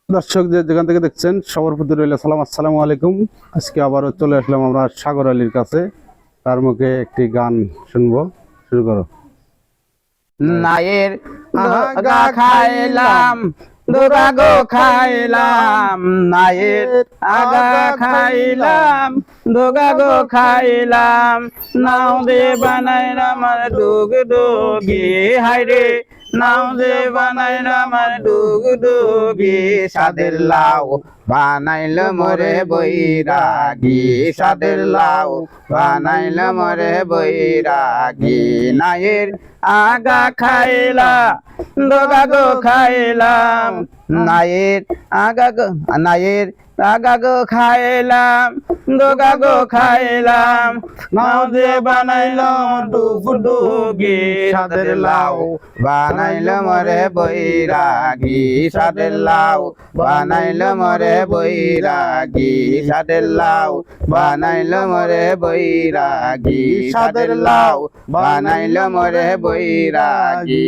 দর্শক যেখান থেকে দেখছেন সবার প্রতি রইল সালাম, আসসালামু আলাইকুম। আজকে আবারও চলে আসলাম আমরা সাগর আলীর কাছে, তার মুখে একটি গান শুনবো। শুরু করো। নায়ের আগা খাইলাম দুগা গো খাইলাম, নায়ের আগা খাইলাম দুগা গো খাইলাম, নাও দে বানাই আমার দুগ দুগি হাইরে, নাও দে বানাই আমার দুগ দুগি, সাদের লাউ বানাইল মোরে বৈরাগী, সাদের লাউ বানাইল মোরে বৈরাগী, নায়ের আগা খাইলা দোগা গো খাইলাম, নায়ের আগা গো নায়ের আগা গো খাইলাম দোগা গো খাইলাম, নাও যে বানাইল ডুব ডুবি, সাদের লাউ বানাইল মরে বৈরাগী, সাদের লাউ বানাইল মরে বৈরাগী, সাদের লাউ বানাইল মরে বৈরাগী, সাদের লাউ বানাইল মরে বৈরাগী।